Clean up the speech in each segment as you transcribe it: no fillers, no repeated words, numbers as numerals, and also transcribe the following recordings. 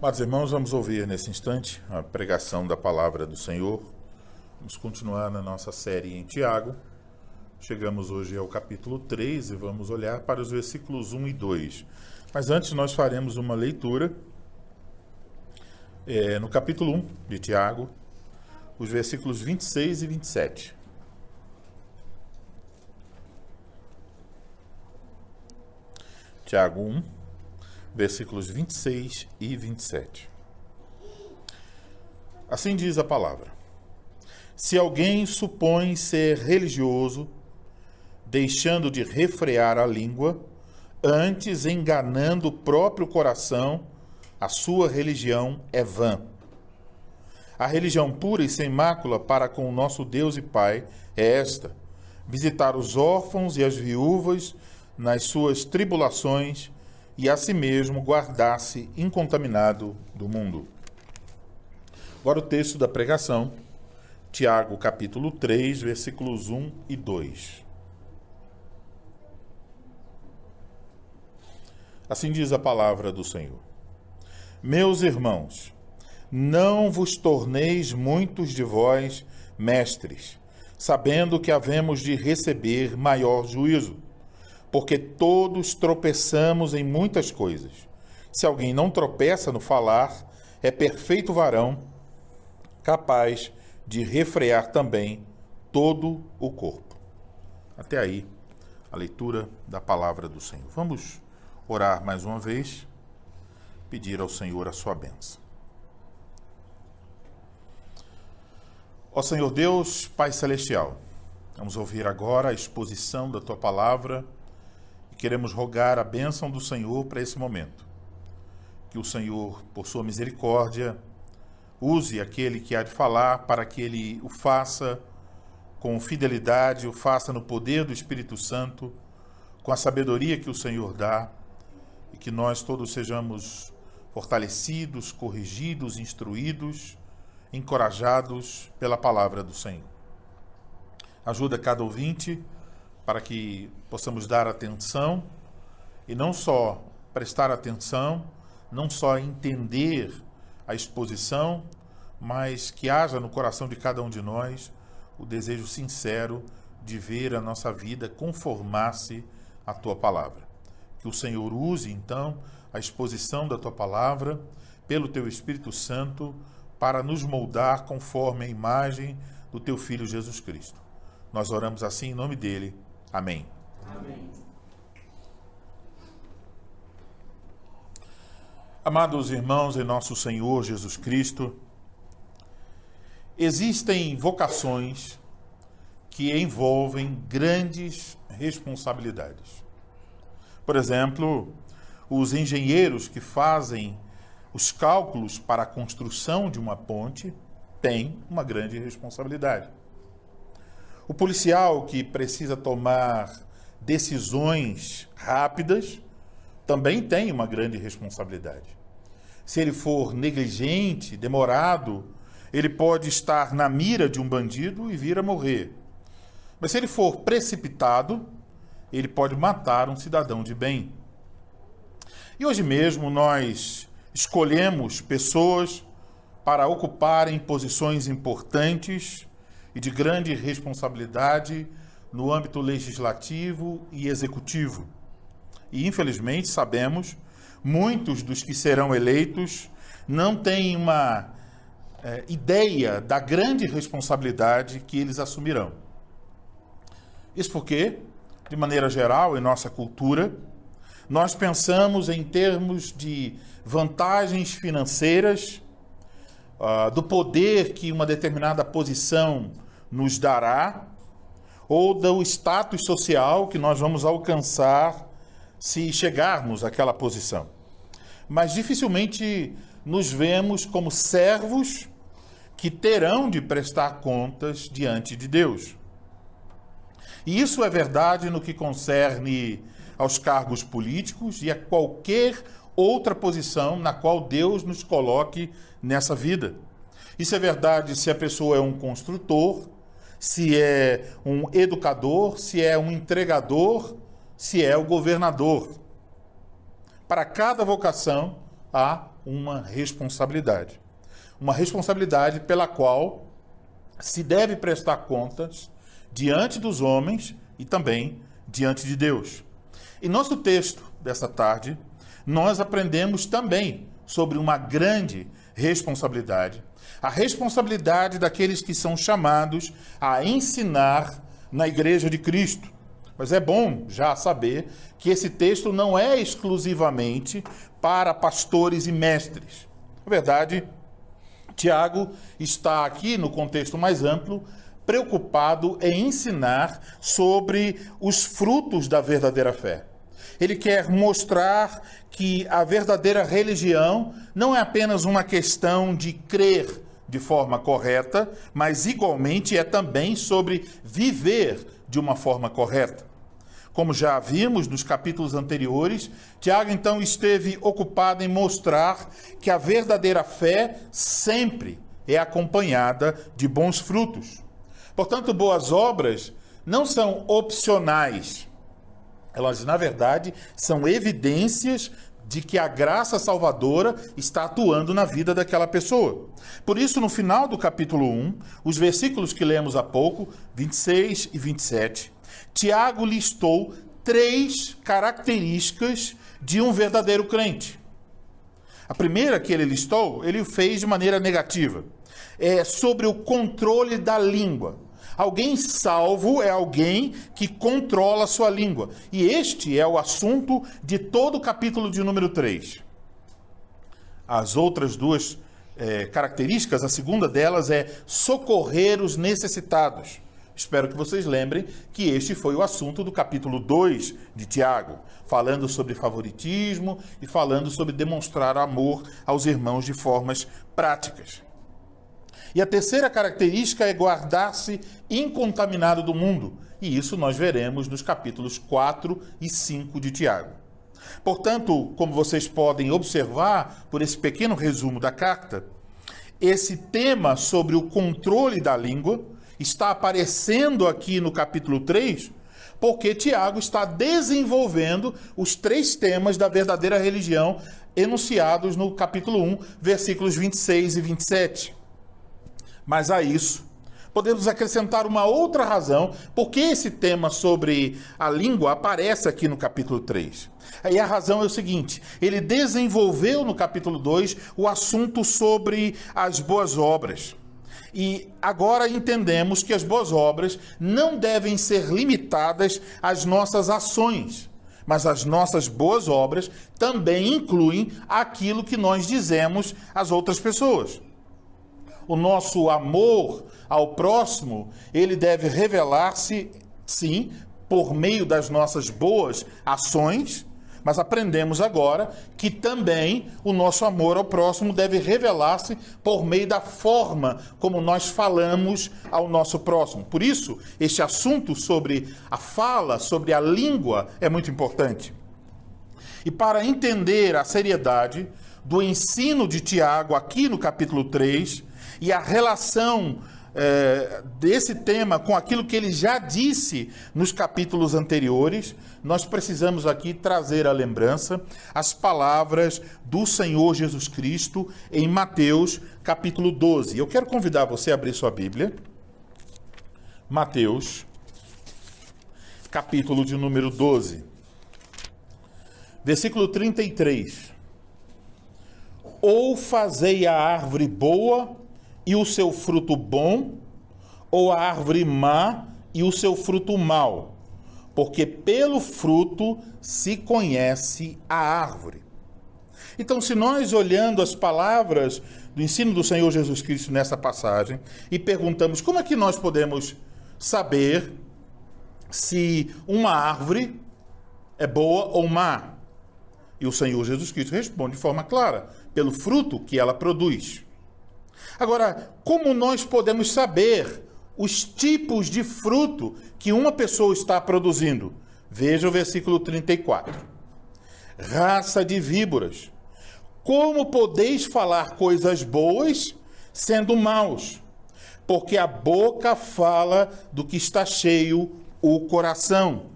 Amados irmãos, vamos ouvir nesse instante a pregação da palavra do Senhor. Vamos continuar na nossa série em Tiago. Chegamos hoje ao capítulo 3 e vamos olhar para os versículos 1 e 2. Mas antes nós faremos uma leitura no capítulo 1 de Tiago, os versículos 26 e 27. Tiago 1, versículos 26 e 27. Assim diz a palavra: Se alguém supõe ser religioso, deixando de refrear a língua, antes enganando o próprio coração, a sua religião é vã. A religião pura e sem mácula para com o nosso Deus e Pai é esta: visitar os órfãos e as viúvas nas suas tribulações e a si mesmo guardar-se incontaminado do mundo. Agora o texto da pregação, Tiago capítulo 3, versículos 1 e 2. Assim diz a palavra do Senhor. Meus irmãos, não vos torneis muitos de vós mestres, sabendo que havemos de receber maior juízo, porque todos tropeçamos em muitas coisas. Se alguém não tropeça no falar, é perfeito varão, capaz de refrear também todo o corpo. Até aí, a leitura da palavra do Senhor. Vamos orar mais uma vez, pedir ao Senhor a sua bênção. Ó Senhor Deus, Pai Celestial, vamos ouvir agora a exposição da Tua palavra e queremos rogar a bênção do Senhor para esse momento. Que o Senhor, por sua misericórdia, use aquele que há de falar para que ele o faça com fidelidade, o faça no poder do Espírito Santo, com a sabedoria que o Senhor dá, e que nós todos sejamos fortalecidos, corrigidos, instruídos, encorajados pela palavra do Senhor. Ajuda cada ouvinte para que possamos dar atenção e não só prestar atenção, não só entender a exposição, mas que haja no coração de cada um de nós o desejo sincero de ver a nossa vida conformar-se à Tua palavra. Que o Senhor use, então, a exposição da Tua palavra, pelo Teu Espírito Santo, para nos moldar conforme a imagem do Teu Filho Jesus Cristo. Nós oramos assim em nome dEle. Amém. Amém. Amados irmãos em nosso Senhor Jesus Cristo, existem vocações que envolvem grandes responsabilidades. Por exemplo, os engenheiros que fazem os cálculos para a construção de uma ponte têm uma grande responsabilidade. O policial que precisa tomar decisões rápidas também tem uma grande responsabilidade. Se ele for negligente, demorado, ele pode estar na mira de um bandido e vir a morrer. Mas se ele for precipitado, ele pode matar um cidadão de bem. E hoje mesmo nós escolhemos pessoas para ocuparem posições importantes e de grande responsabilidade no âmbito legislativo e executivo. E, infelizmente, sabemos, muitos dos que serão eleitos não têm uma ideia da grande responsabilidade que eles assumirão. Isso porque, de maneira geral, em nossa cultura, nós pensamos em termos de vantagens financeiras, do poder que uma determinada posição nos dará, ou do status social que nós vamos alcançar se chegarmos àquela posição. Mas dificilmente nos vemos como servos que terão de prestar contas diante de Deus. E isso é verdade no que concerne aos cargos políticos e a qualquer outra posição na qual Deus nos coloque nessa vida. Isso é verdade se a pessoa é um construtor, se é um educador, se é um entregador, se é o governador. Para cada vocação, há uma responsabilidade. Uma responsabilidade pela qual se deve prestar contas diante dos homens e também diante de Deus. Em nosso texto dessa tarde, nós aprendemos também sobre uma grande responsabilidade, a responsabilidade daqueles que são chamados a ensinar na Igreja de Cristo. Mas é bom já saber que esse texto não é exclusivamente para pastores e mestres. Na verdade, Tiago está aqui, no contexto mais amplo, preocupado em ensinar sobre os frutos da verdadeira fé. Ele quer mostrar que a verdadeira religião não é apenas uma questão de crer de forma correta, mas igualmente é também sobre viver de uma forma correta. Como já vimos nos capítulos anteriores, Tiago então esteve ocupado em mostrar que a verdadeira fé sempre é acompanhada de bons frutos. Portanto, boas obras não são opcionais. Elas, na verdade, são evidências de que a graça salvadora está atuando na vida daquela pessoa. Por isso, no final do capítulo 1, os versículos que lemos há pouco, 26 e 27, Tiago listou 3 características de um verdadeiro crente. A primeira que ele listou, ele fez de maneira negativa. É sobre o controle da língua. Alguém salvo é alguém que controla a sua língua. E este é o assunto de todo o capítulo de número 3. As outras 2 características, a segunda delas é socorrer os necessitados. Espero que vocês lembrem que este foi o assunto do capítulo 2 de Tiago, falando sobre favoritismo e falando sobre demonstrar amor aos irmãos de formas práticas. E a terceira característica é guardar-se incontaminado do mundo. E isso nós veremos nos capítulos 4 e 5 de Tiago. Portanto, como vocês podem observar por esse pequeno resumo da carta, esse tema sobre o controle da língua está aparecendo aqui no capítulo 3, porque Tiago está desenvolvendo os 3 temas da verdadeira religião enunciados no capítulo 1, versículos 26 e 27. Mas a isso, podemos acrescentar uma outra razão por que esse tema sobre a língua aparece aqui no capítulo 3. E a razão é o seguinte: ele desenvolveu no capítulo 2 o assunto sobre as boas obras. E agora entendemos que as boas obras não devem ser limitadas às nossas ações, mas as nossas boas obras também incluem aquilo que nós dizemos às outras pessoas. O nosso amor ao próximo, ele deve revelar-se, sim, por meio das nossas boas ações, mas aprendemos agora que também o nosso amor ao próximo deve revelar-se por meio da forma como nós falamos ao nosso próximo. Por isso, este assunto sobre a fala, sobre a língua, é muito importante. E para entender a seriedade do ensino de Tiago aqui no capítulo 3, e a relação desse tema com aquilo que ele já disse nos capítulos anteriores, nós precisamos aqui trazer à lembrança as palavras do Senhor Jesus Cristo em Mateus capítulo 12. Eu quero convidar você a abrir sua Bíblia. Mateus, capítulo de número 12. Versículo 33. Ou fazei a árvore boa e o seu fruto bom, ou a árvore má e o seu fruto mau, porque pelo fruto se conhece a árvore. Então, se nós olhando as palavras do ensino do Senhor Jesus Cristo nessa passagem e perguntamos como é que nós podemos saber se uma árvore é boa ou má, e o Senhor Jesus Cristo responde de forma clara: pelo fruto que ela produz. Agora, como nós podemos saber os tipos de fruto que uma pessoa está produzindo? Veja o versículo 34. Raça de víboras, como podeis falar coisas boas sendo maus? Porque a boca fala do que está cheio o coração.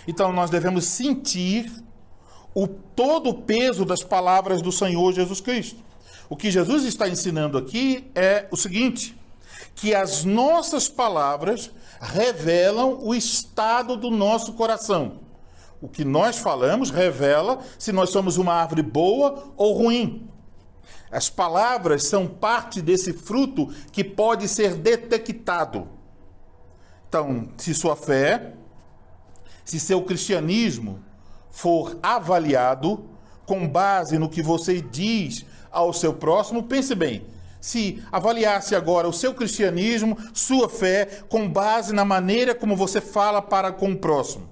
Então nós devemos sentir todo o peso das palavras do Senhor Jesus Cristo. O que Jesus está ensinando aqui é o seguinte, que as nossas palavras revelam o estado do nosso coração. O que nós falamos revela se nós somos uma árvore boa ou ruim. As palavras são parte desse fruto que pode ser detectado. Então, se sua fé, se seu cristianismo for avaliado com base no que você diz ao seu próximo, pense bem, se avaliasse agora o seu cristianismo, sua fé, com base na maneira como você fala para com o próximo,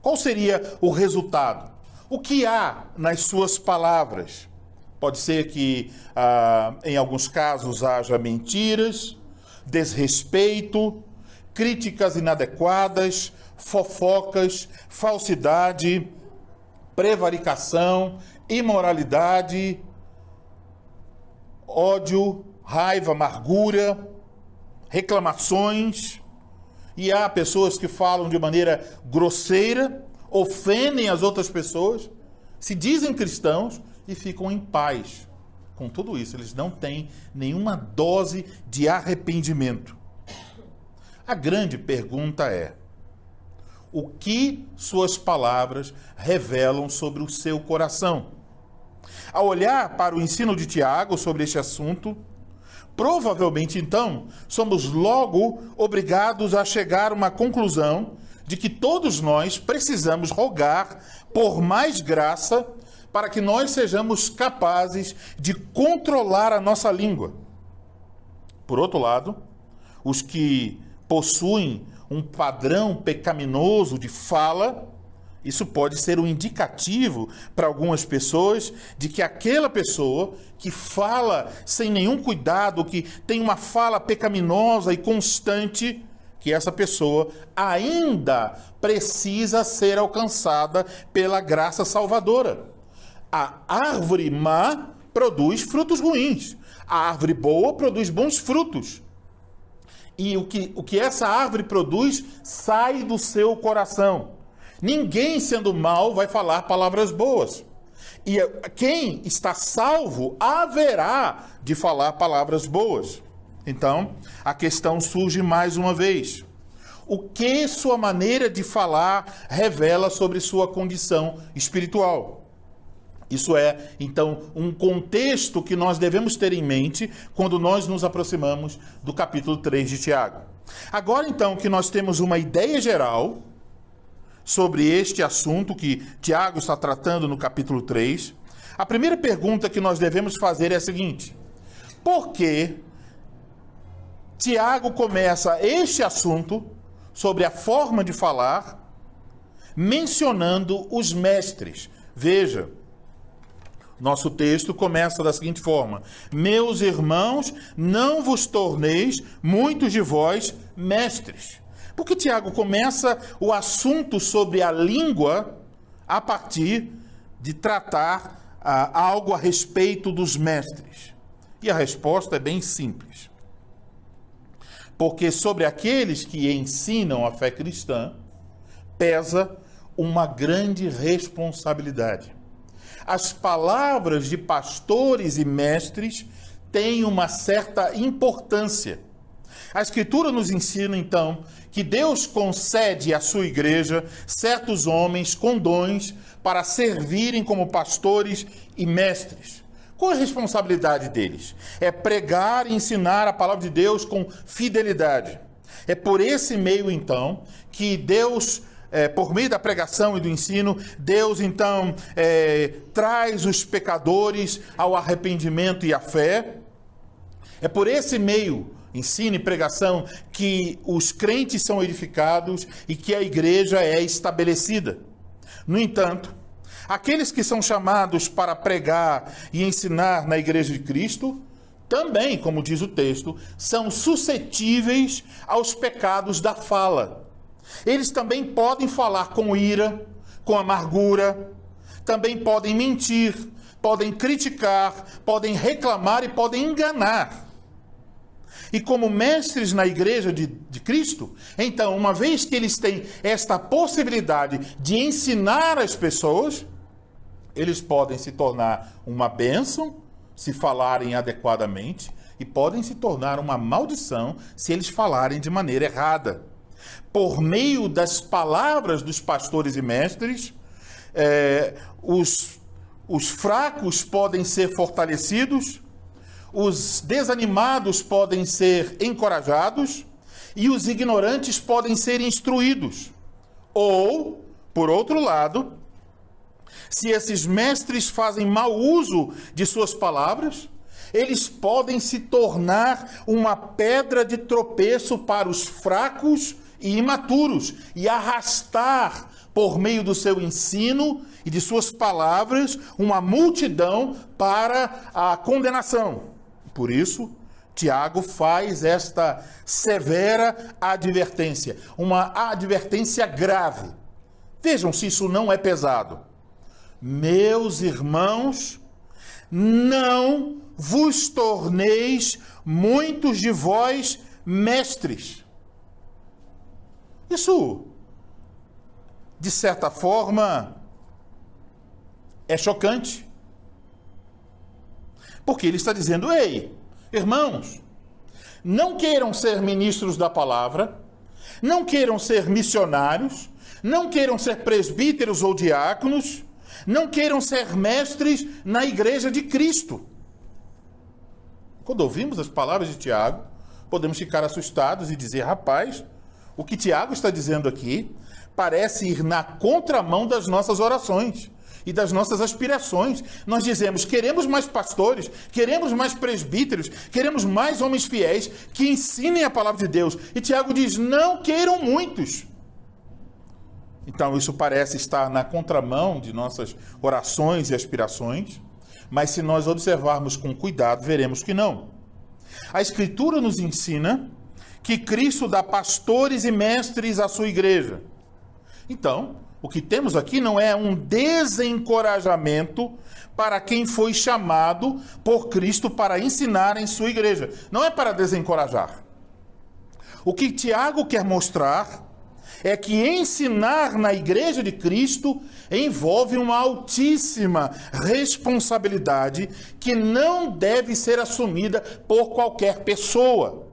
qual seria o resultado? O que há nas suas palavras? Pode ser que, em alguns casos, haja mentiras, desrespeito, críticas inadequadas, fofocas, falsidade, prevaricação, imoralidade, ódio, raiva, amargura, reclamações. E há pessoas que falam de maneira grosseira, ofendem as outras pessoas, se dizem cristãos e ficam em paz com tudo isso. Eles não têm nenhuma dose de arrependimento. A grande pergunta é: o que suas palavras revelam sobre o seu coração? Ao olhar para o ensino de Tiago sobre este assunto, provavelmente então somos logo obrigados a chegar a uma conclusão de que todos nós precisamos rogar por mais graça para que nós sejamos capazes de controlar a nossa língua. Por outro lado, os que possuem um padrão pecaminoso de fala, isso pode ser um indicativo para algumas pessoas de que aquela pessoa que fala sem nenhum cuidado, que tem uma fala pecaminosa e constante, que essa pessoa ainda precisa ser alcançada pela graça salvadora. A árvore má produz frutos ruins. A árvore boa produz bons frutos. E o que essa árvore produz sai do seu coração. Ninguém sendo mau vai falar palavras boas. E quem está salvo haverá de falar palavras boas. Então, a questão surge mais uma vez. O que sua maneira de falar revela sobre sua condição espiritual? Isso é, então, um contexto que nós devemos ter em mente quando nós nos aproximamos do capítulo 3 de Tiago. Agora, então, que nós temos uma ideia geral sobre este assunto que Tiago está tratando no capítulo 3, a primeira pergunta que nós devemos fazer é a seguinte: por que Tiago começa este assunto sobre a forma de falar mencionando os mestres? Veja, nosso texto começa da seguinte forma: meus irmãos, não vos torneis muitos de vós mestres. Porque Tiago começa o assunto sobre a língua a partir de tratar algo a respeito dos mestres. E a resposta é bem simples. Porque sobre aqueles que ensinam a fé cristã pesa uma grande responsabilidade. As palavras de pastores e mestres têm uma certa importância. A Escritura nos ensina, então, que Deus concede à sua igreja certos homens com dons para servirem como pastores e mestres. Qual é a responsabilidade deles? É pregar e ensinar a palavra de Deus com fidelidade. É por esse meio, então, que Deus, por meio da pregação e do ensino, Deus, então, traz os pecadores ao arrependimento e à fé. É por esse meio, ensino e pregação, que os crentes são edificados e que a igreja é estabelecida. No entanto, aqueles que são chamados para pregar e ensinar na igreja de Cristo, também, como diz o texto, são suscetíveis aos pecados da fala. Eles também podem falar com ira, com amargura, também podem mentir, podem criticar, podem reclamar e podem enganar. E como mestres na igreja de Cristo, então, uma vez que eles têm esta possibilidade de ensinar as pessoas, Eles podem se tornar uma bênção se falarem adequadamente e podem se tornar uma maldição se eles falarem de maneira errada. Por meio das palavras dos pastores e mestres, os fracos podem ser fortalecidos, os desanimados podem ser encorajados e os ignorantes podem ser instruídos. Ou, por outro lado, se esses mestres fazem mau uso de suas palavras, eles podem se tornar uma pedra de tropeço para os fracos e imaturos e arrastar, por meio do seu ensino e de suas palavras, uma multidão para a condenação. Por isso, Tiago faz esta severa advertência, uma advertência grave. Vejam se isso não é pesado. Meus irmãos, não vos torneis muitos de vós mestres. Isso, de certa forma, é chocante. Porque ele está dizendo, ei, irmãos, não queiram ser ministros da palavra, não queiram ser missionários, não queiram ser presbíteros ou diáconos, não queiram ser mestres na igreja de Cristo. Quando ouvimos as palavras de Tiago, podemos ficar assustados e dizer, rapaz, o que Tiago está dizendo aqui parece ir na contramão das nossas orações e das nossas aspirações. Nós dizemos, queremos mais pastores, queremos mais presbíteros, queremos mais homens fiéis que ensinem a palavra de Deus. E Tiago diz, não queiram muitos. Então isso parece estar na contramão de nossas orações e aspirações, mas se nós observarmos com cuidado, veremos que não. A Escritura nos ensina que Cristo dá pastores e mestres à sua igreja. Então, o que temos aqui não é um desencorajamento para quem foi chamado por Cristo para ensinar em sua igreja. Não é para desencorajar. O que Tiago quer mostrar é que ensinar na igreja de Cristo envolve uma altíssima responsabilidade que não deve ser assumida por qualquer pessoa.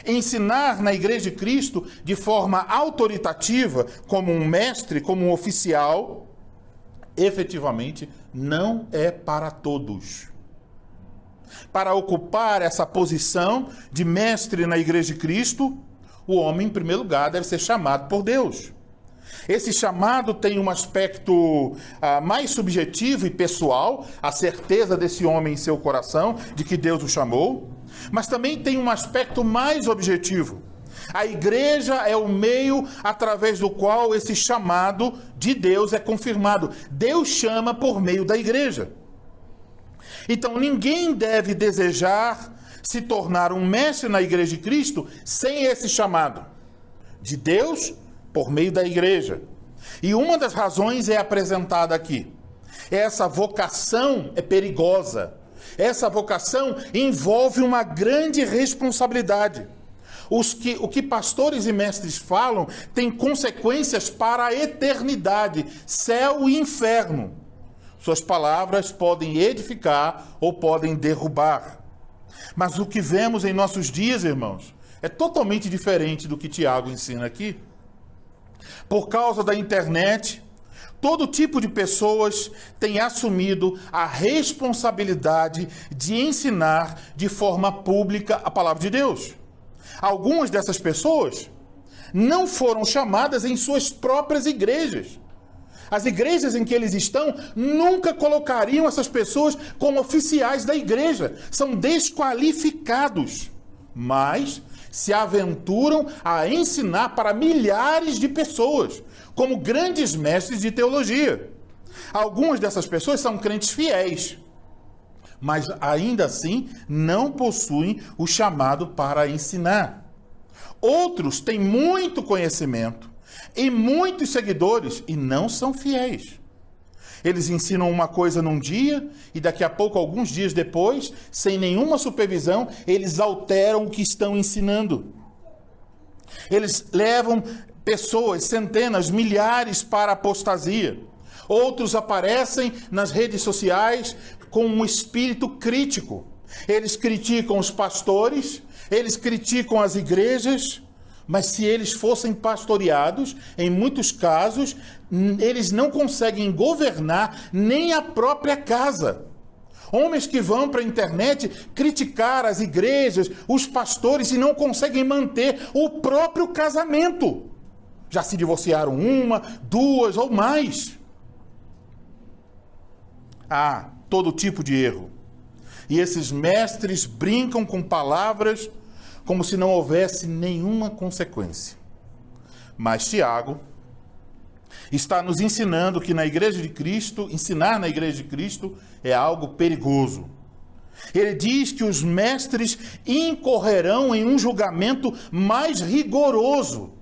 Ensinar na igreja de Cristo de forma autoritativa, como um mestre, como um oficial, efetivamente não é para todos. Para ocupar essa posição de mestre na igreja de Cristo, o homem, em primeiro lugar, deve ser chamado por Deus. Esse chamado tem um aspecto mais subjetivo e pessoal, a certeza desse homem em seu coração de que Deus o chamou, mas também tem um aspecto mais objetivo. A igreja é o meio através do qual esse chamado de Deus é confirmado. Deus chama por meio da igreja. Então ninguém deve desejar se tornar um mestre na igreja de Cristo sem esse chamado de Deus por meio da igreja. E uma das razões é apresentada aqui. Essa vocação é perigosa. Essa vocação envolve uma grande responsabilidade. O que pastores e mestres falam tem consequências para a eternidade, céu e inferno. Suas palavras podem edificar ou podem derrubar. Mas o que vemos em nossos dias, irmãos, é totalmente diferente do que Tiago ensina aqui. Por causa da internet, todo tipo de pessoas tem assumido a responsabilidade de ensinar de forma pública a palavra de Deus. Algumas dessas pessoas não foram chamadas em suas próprias igrejas. As igrejas em que eles estão nunca colocariam essas pessoas como oficiais da igreja. São desqualificados. Mas se aventuram a ensinar para milhares de pessoas, como grandes mestres de teologia. Algumas dessas pessoas são crentes fiéis, mas ainda assim não possuem o chamado para ensinar. Outros têm muito conhecimento e muitos seguidores e não são fiéis. Eles ensinam uma coisa num dia e daqui a pouco, alguns dias depois, sem nenhuma supervisão, eles alteram o que estão ensinando. Eles levam pessoas, centenas, milhares para a apostasia. Outros aparecem nas redes sociais com um espírito crítico. Eles criticam os pastores, eles criticam as igrejas, mas se eles fossem pastoreados, em muitos casos, eles não conseguem governar nem a própria casa. Homens que vão para a internet criticar as igrejas, os pastores, e não conseguem manter o próprio casamento. Já se divorciaram uma, duas ou mais. Há todo tipo de erro. E esses mestres brincam com palavras como se não houvesse nenhuma consequência. Mas Tiago está nos ensinando que na Igreja de Cristo, ensinar na Igreja de Cristo é algo perigoso. Ele diz que os mestres incorrerão em um julgamento mais rigoroso.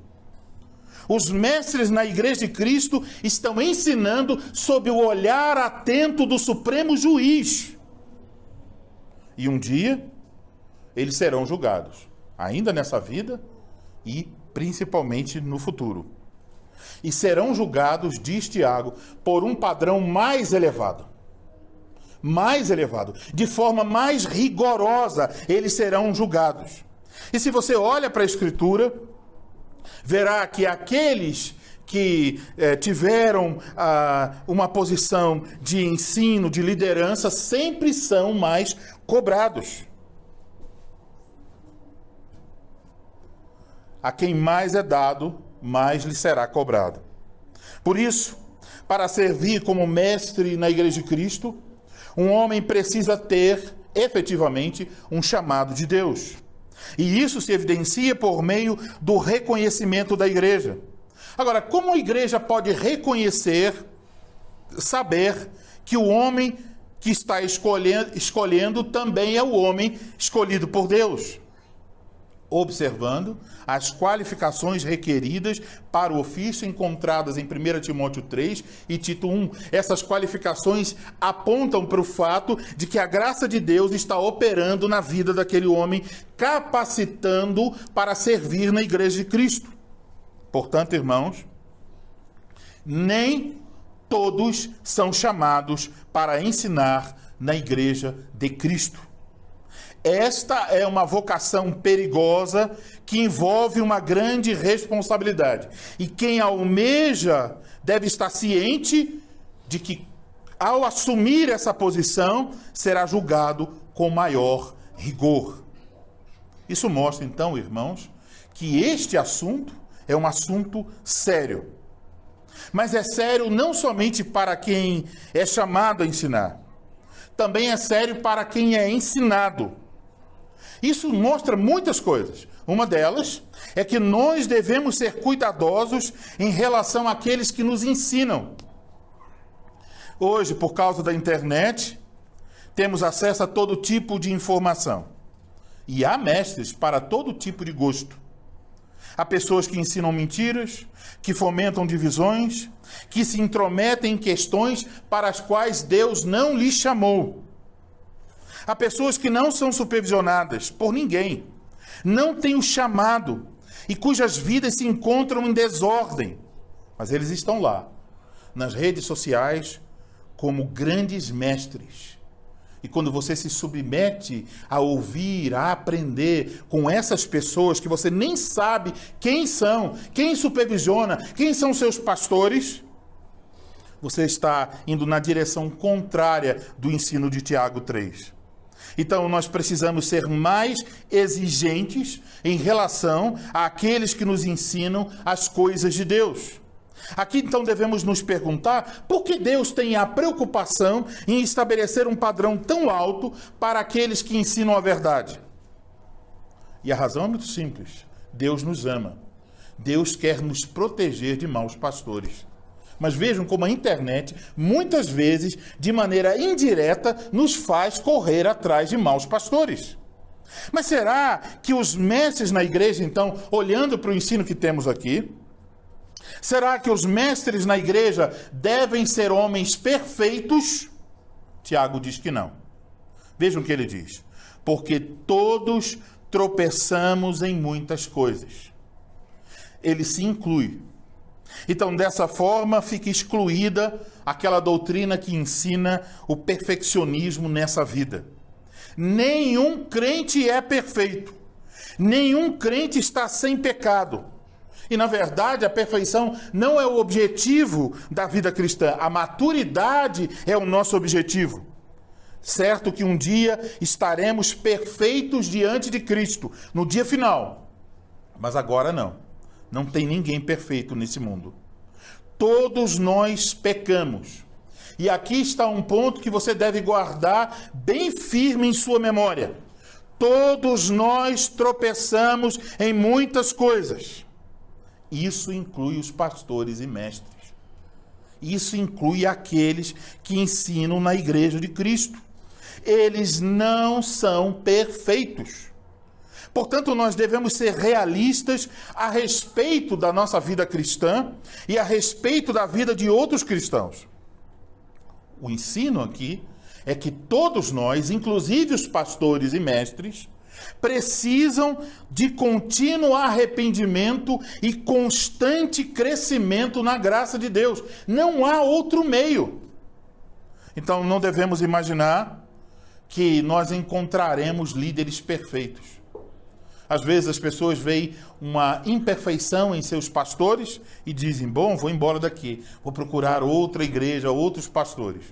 Os mestres na Igreja de Cristo estão ensinando sob o olhar atento do Supremo Juiz. E um dia, eles serão julgados, ainda nessa vida e principalmente no futuro. E serão julgados, diz Tiago, por um padrão mais elevado. Mais elevado. De forma mais rigorosa, eles serão julgados. E se você olha para a Escritura, verá que aqueles que tiveram uma posição de ensino, de liderança, sempre são mais cobrados. A quem mais é dado, mais lhe será cobrado. Por isso, para servir como mestre na Igreja de Cristo, um homem precisa ter, efetivamente, um chamado de Deus. E isso se evidencia por meio do reconhecimento da igreja. Agora, como a igreja pode reconhecer, saber que o homem que está escolhendo também é o homem escolhido por Deus? Observando as qualificações requeridas para o ofício encontradas em 1 Timóteo 3 e Tito 1. Essas qualificações apontam para o fato de que a graça de Deus está operando na vida daquele homem, capacitando para servir na Igreja de Cristo. Portanto, irmãos, nem todos são chamados para ensinar na Igreja de Cristo. Esta é uma vocação perigosa que envolve uma grande responsabilidade. E quem almeja deve estar ciente de que, ao assumir essa posição, será julgado com maior rigor. Isso mostra, então, irmãos, que este assunto é um assunto sério. Mas é sério não somente para quem é chamado a ensinar. Também é sério para quem é ensinado. Isso mostra muitas coisas. Uma delas é que nós devemos ser cuidadosos em relação àqueles que nos ensinam. Hoje, por causa da internet, temos acesso a todo tipo de informação. E há mestres para todo tipo de gosto. Há pessoas que ensinam mentiras, que fomentam divisões, que se intrometem em questões para as quais Deus não lhes chamou. Há pessoas que não são supervisionadas por ninguém, não têm o chamado e cujas vidas se encontram em desordem. Mas eles estão lá, nas redes sociais, como grandes mestres. E quando você se submete a ouvir, a aprender com essas pessoas que você nem sabe quem são, quem supervisiona, quem são seus pastores, você está indo na direção contrária do ensino de Tiago 3. Então, nós precisamos ser mais exigentes em relação àqueles que nos ensinam as coisas de Deus. Aqui, então, devemos nos perguntar por que Deus tem a preocupação em estabelecer um padrão tão alto para aqueles que ensinam a verdade. E a razão é muito simples. Deus nos ama. Deus quer nos proteger de maus pastores. Mas vejam como a internet, muitas vezes, de maneira indireta, nos faz correr atrás de maus pastores. Mas será que os mestres na igreja, então, olhando para o ensino que temos aqui, será que os mestres na igreja devem ser homens perfeitos? Tiago diz que não. Vejam o que ele diz. Porque todos tropeçamos em muitas coisas. Ele se inclui. Então, dessa forma, fica excluída aquela doutrina que ensina o perfeccionismo nessa vida. Nenhum crente é perfeito. Nenhum crente está sem pecado. E, na verdade, a perfeição não é o objetivo da vida cristã. A maturidade é o nosso objetivo. Certo que um dia estaremos perfeitos diante de Cristo, no dia final. Mas agora não. Não tem ninguém perfeito nesse mundo. Todos nós pecamos. E aqui está um ponto que você deve guardar bem firme em sua memória. Todos nós tropeçamos em muitas coisas. Isso inclui os pastores e mestres. Isso inclui aqueles que ensinam na igreja de Cristo. Eles não são perfeitos. Portanto, nós devemos ser realistas a respeito da nossa vida cristã e a respeito da vida de outros cristãos. O ensino aqui é que todos nós, inclusive os pastores e mestres, precisam de contínuo arrependimento e constante crescimento na graça de Deus. Não há outro meio. Então, não devemos imaginar que nós encontraremos líderes perfeitos. Às vezes as pessoas veem uma imperfeição em seus pastores e dizem, bom, vou embora daqui, vou procurar outra igreja, outros pastores.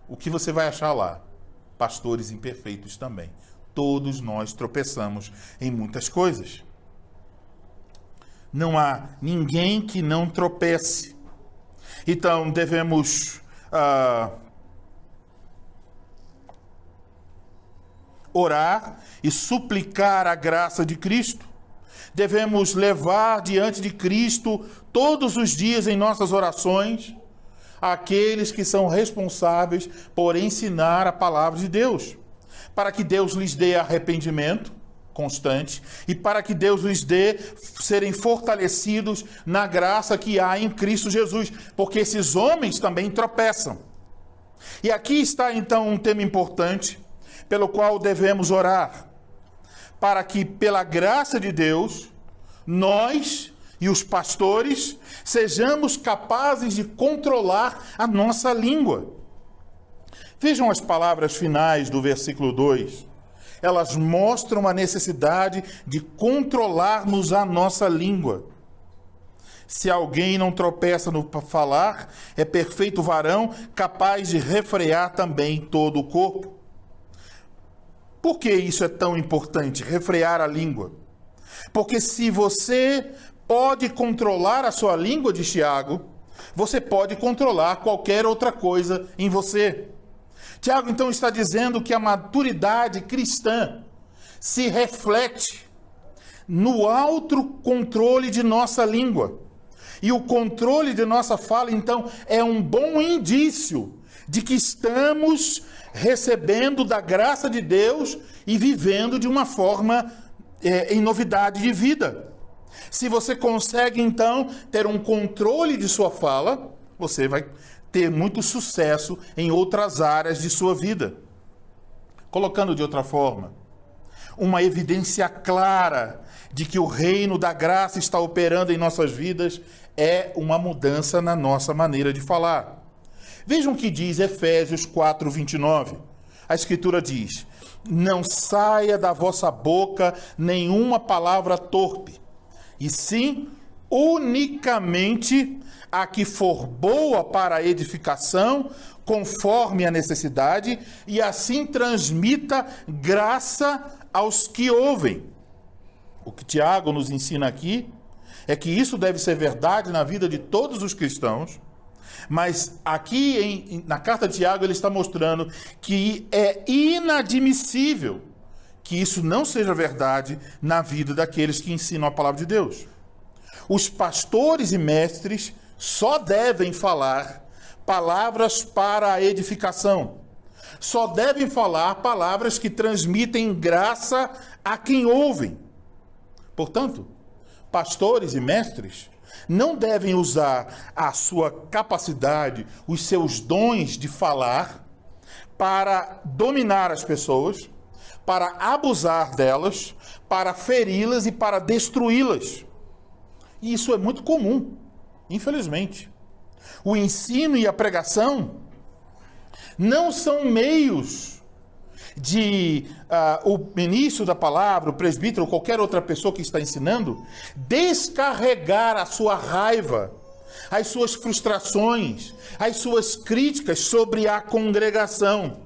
O que você vai achar lá? Pastores imperfeitos também. Todos nós tropeçamos em muitas coisas. Não há ninguém que não tropece. Então devemos orar e suplicar a graça de Cristo. Devemos levar diante de Cristo todos os dias em nossas orações aqueles que são responsáveis por ensinar a palavra de Deus, para que Deus lhes dê arrependimento constante e para que Deus lhes dê serem fortalecidos na graça que há em Cristo Jesus, porque esses homens também tropeçam. E aqui está então um tema importante pelo qual devemos orar, para que pela graça de Deus, nós e os pastores sejamos capazes de controlar a nossa língua. Vejam as palavras finais do versículo 2. Elas mostram a necessidade de controlarmos a nossa língua. Se alguém não tropeça no falar, é perfeito varão, capaz de refrear também todo o corpo. Por que isso é tão importante, refrear a língua? Porque se você pode controlar a sua língua, diz Tiago, você pode controlar qualquer outra coisa em você. Tiago, então, está dizendo que a maturidade cristã se reflete no autocontrole de nossa língua. E o controle de nossa fala, então, é um bom indício de que estamos recebendo da graça de Deus e vivendo de uma forma em novidade de vida. Se você consegue, então, ter um controle de sua fala, você vai ter muito sucesso em outras áreas de sua vida. Colocando de outra forma, uma evidência clara de que o reino da graça está operando em nossas vidas é uma mudança na nossa maneira de falar. Vejam o que diz Efésios 4:29. A Escritura diz, não saia da vossa boca nenhuma palavra torpe, e sim unicamente a que for boa para a edificação, conforme a necessidade, e assim transmita graça aos que ouvem. O que Tiago nos ensina aqui é que isso deve ser verdade na vida de todos os cristãos, mas aqui na carta de Tiago ele está mostrando que é inadmissível que isso não seja verdade na vida daqueles que ensinam a palavra de Deus. Os pastores e mestres só devem falar palavras para a edificação. Só devem falar palavras que transmitem graça a quem ouvem. Portanto, pastores e mestres não devem usar a sua capacidade, os seus dons de falar para dominar as pessoas, para abusar delas, para feri-las e para destruí-las. E isso é muito comum Infelizmente, o ensino e a pregação não são meios de o ministro da palavra, o presbítero ou qualquer outra pessoa que está ensinando, descarregar a sua raiva, as suas frustrações, as suas críticas sobre a congregação.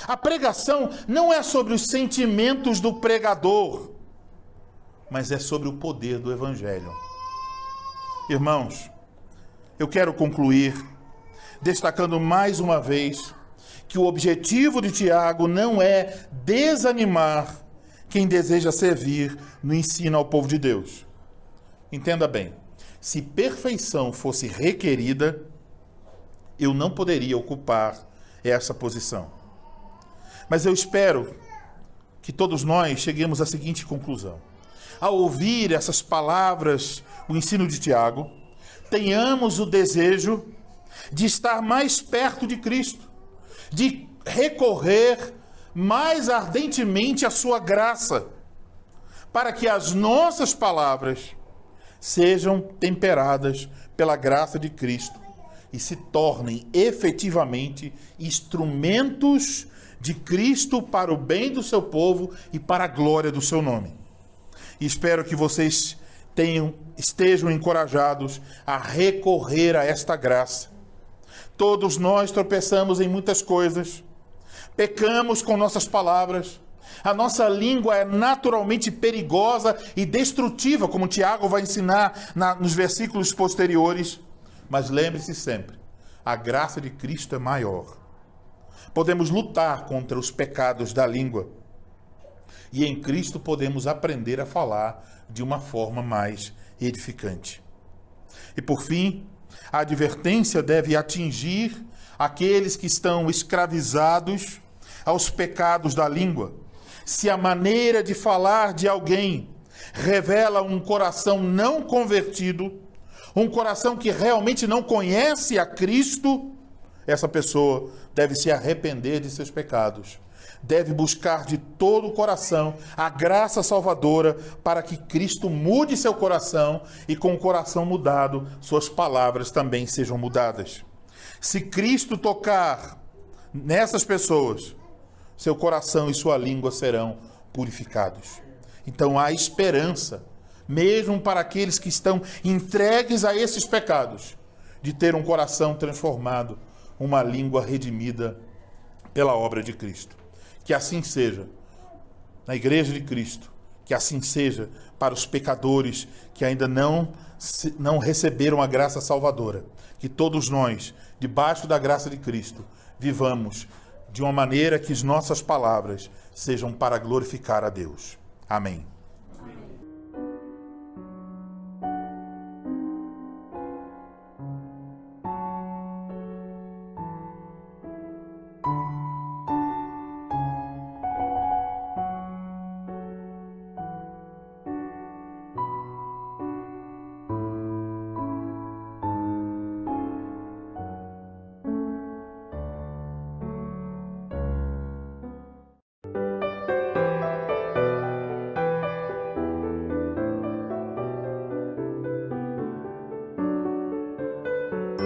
A pregação não é sobre os sentimentos do pregador, mas é sobre o poder do Evangelho. Irmãos, eu quero concluir destacando mais uma vez que o objetivo de Tiago não é desanimar quem deseja servir no ensino ao povo de Deus. Entenda bem, se perfeição fosse requerida, eu não poderia ocupar essa posição. Mas eu espero que todos nós cheguemos à seguinte conclusão. Ao ouvir essas palavras, o ensino de Tiago, tenhamos o desejo de estar mais perto de Cristo, de recorrer mais ardentemente à sua graça, para que as nossas palavras sejam temperadas pela graça de Cristo e se tornem efetivamente instrumentos de Cristo para o bem do seu povo e para a glória do seu nome. E espero que vocês estejam encorajados a recorrer a esta graça. Todos nós tropeçamos em muitas coisas, pecamos com nossas palavras, a nossa língua é naturalmente perigosa e destrutiva, como Tiago vai ensinar nos versículos posteriores, mas lembre-se sempre, a graça de Cristo é maior. Podemos lutar contra os pecados da língua e em Cristo podemos aprender a falar de uma forma mais edificante. E por fim, a advertência deve atingir aqueles que estão escravizados aos pecados da língua. Se a maneira de falar de alguém revela um coração não convertido, um coração que realmente não conhece a Cristo, essa pessoa deve se arrepender de seus pecados. Deve buscar de todo o coração a graça salvadora para que Cristo mude seu coração e com o coração mudado, suas palavras também sejam mudadas. Se Cristo tocar nessas pessoas, seu coração e sua língua serão purificados. Então há esperança, mesmo para aqueles que estão entregues a esses pecados, de ter um coração transformado, uma língua redimida pela obra de Cristo. Que assim seja na Igreja de Cristo, que assim seja para os pecadores que ainda não receberam a graça salvadora. Que todos nós, debaixo da graça de Cristo, vivamos de uma maneira que as nossas palavras sejam para glorificar a Deus. Amém.